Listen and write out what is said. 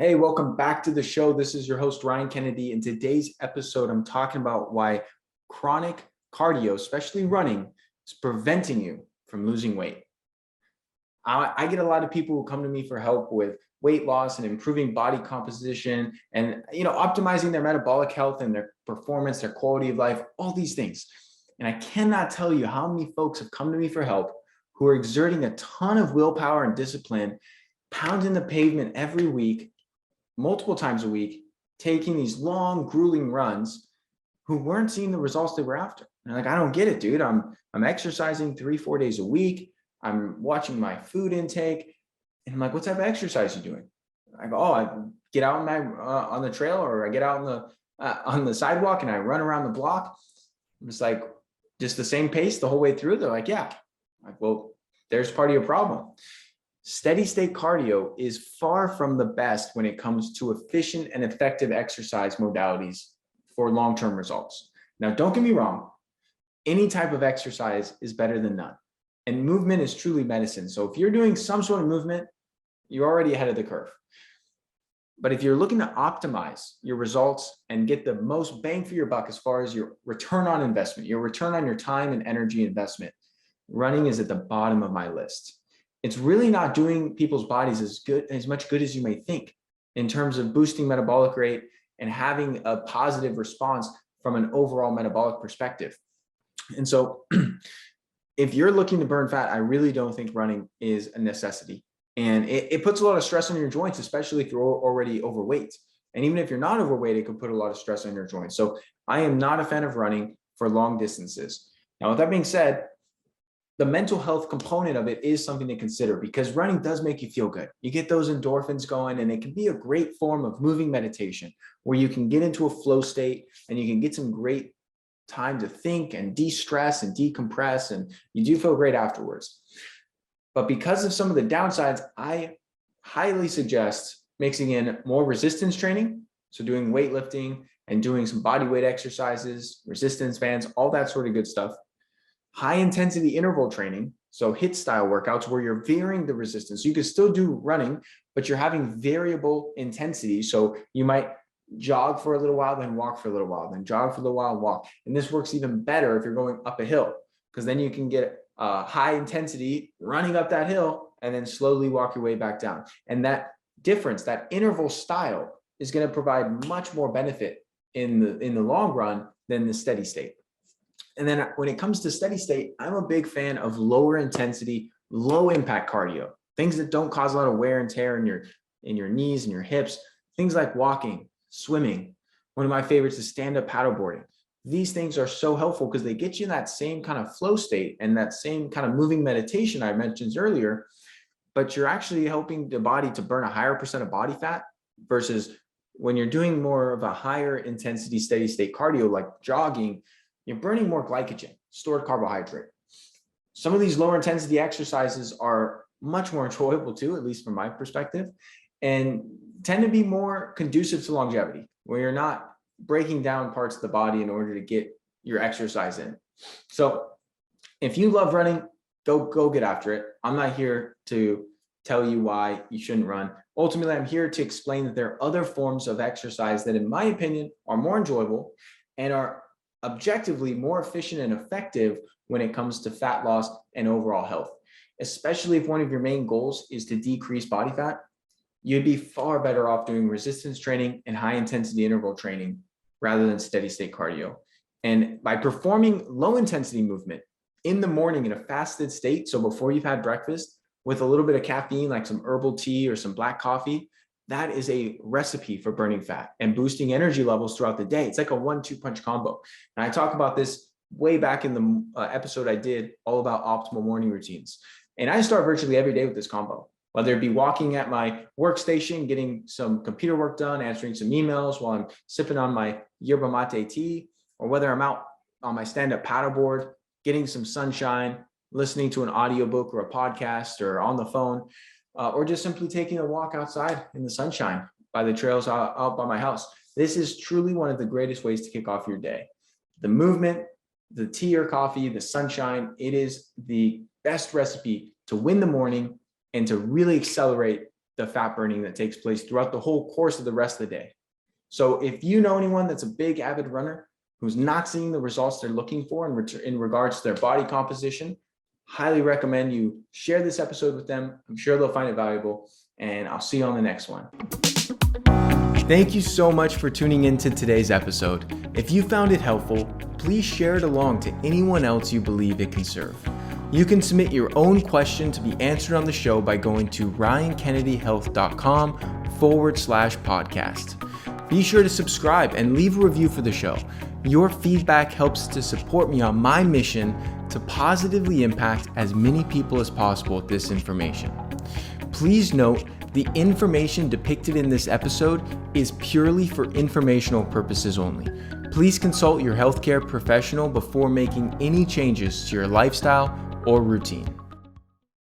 Hey, welcome back to the show. This is your host, Ryan Kennedy. In today's episode, I'm talking about why chronic cardio, especially running, is preventing you from losing weight. I get a lot of people who come to me for help with weight loss and improving body composition and optimizing their metabolic health and their performance, their quality of life, all these things. And I cannot tell you how many folks have come to me for help who are exerting a ton of willpower and discipline, pounding the pavement every week, multiple times a week, taking these long, grueling runs, who weren't seeing the results they were after. And like, I don't get it, dude. I'm exercising 3-4 days a week. I'm watching my food intake, and I'm like, what type of exercise are you doing? I go, oh, I get out on the trail, or I get out on the sidewalk and I run around the block. I'm just like, just the same pace the whole way through. They're like, yeah. I'm like, well, there's part of your problem. Steady state cardio is far from the best when it comes to efficient and effective exercise modalities for long-term results. Now, don't get me wrong, any type of exercise is better than none. And movement is truly medicine. So if you're doing some sort of movement, you're already ahead of the curve. But if you're looking to optimize your results and get the most bang for your buck as far as your return on investment, your return on your time and energy investment, running is at the bottom of my list. It's really not doing people's bodies as much good as you may think in terms of boosting metabolic rate and having a positive response from an overall metabolic perspective. And so if you're looking to burn fat, I really don't think running is a necessity. And it puts a lot of stress on your joints, especially if you're already overweight. And even if you're not overweight, it could put a lot of stress on your joints. So I am not a fan of running for long distances. Now, with that being said, the mental health component of it is something to consider, because running does make you feel good. You get those endorphins going, and it can be a great form of moving meditation where you can get into a flow state and you can get some great time to think and de-stress and decompress, and you do feel great afterwards. But because of some of the downsides, I highly suggest mixing in more resistance training. So doing weightlifting and doing some body weight exercises, resistance bands, all that sort of good stuff. High intensity interval training, so HIIT style workouts where you're varying the resistance. You can still do running, but you're having variable intensity. So you might jog for a little while, then walk for a little while, then jog for a little while, walk. And this works even better if you're going up a hill, because then you can get high intensity running up that hill and then slowly walk your way back down. And that difference, that interval style, is going to provide much more benefit in the long run than the steady state. And then when it comes to steady state, I'm a big fan of lower intensity, low impact cardio, things that don't cause a lot of wear and tear in your knees and your hips, things like walking, swimming. One of my favorites is stand-up paddleboarding. These things are so helpful because they get you in that same kind of flow state and that same kind of moving meditation I mentioned earlier, but you're actually helping the body to burn a higher percent of body fat, versus when you're doing more of a higher intensity steady state cardio like jogging, you're burning more glycogen, stored carbohydrate. Some of these lower intensity exercises are much more enjoyable too, at least from my perspective, and tend to be more conducive to longevity, where you're not breaking down parts of the body in order to get your exercise in. So if you love running, go get after it. I'm not here to tell you why you shouldn't run. Ultimately, I'm here to explain that there are other forms of exercise that, in my opinion, are more enjoyable and are objectively more efficient and effective when it comes to fat loss and overall health. Especially if one of your main goals is to decrease body fat, you'd be far better off doing resistance training and high intensity interval training rather than steady state cardio. And by performing low intensity movement in the morning in a fasted state, so before you've had breakfast, with a little bit of caffeine like some herbal tea or some black coffee, that is a recipe for burning fat and boosting energy levels throughout the day. It's like a 1-2 punch combo. And I talk about this way back in the episode I did all about optimal morning routines. And I start virtually every day with this combo, whether it be walking at my workstation, getting some computer work done, answering some emails while I'm sipping on my yerba mate tea, or whether I'm out on my stand-up paddleboard, getting some sunshine, listening to an audiobook or a podcast, or on the phone, or just simply taking a walk outside in the sunshine by the trails out by my house. This is truly one of the greatest ways to kick off your day. The movement, the tea or coffee, the sunshine, it is the best recipe to win the morning and to really accelerate the fat burning that takes place throughout the whole course of the rest of the day. So if you know anyone that's a big avid runner who's not seeing the results they're looking for in regards to their body composition, highly recommend you share this episode with them. I'm sure they'll find it valuable, and I'll see you on the next one. Thank you so much for tuning into today's episode. If you found it helpful, please share it along to anyone else you believe it can serve. You can submit your own question to be answered on the show by going to ryankennedyhealth.com/podcast. Be sure to subscribe and leave a review for the show. Your feedback helps to support me on my mission to positively impact as many people as possible with this information. Please note, the information depicted in this episode is purely for informational purposes only. Please consult your healthcare professional before making any changes to your lifestyle or routine.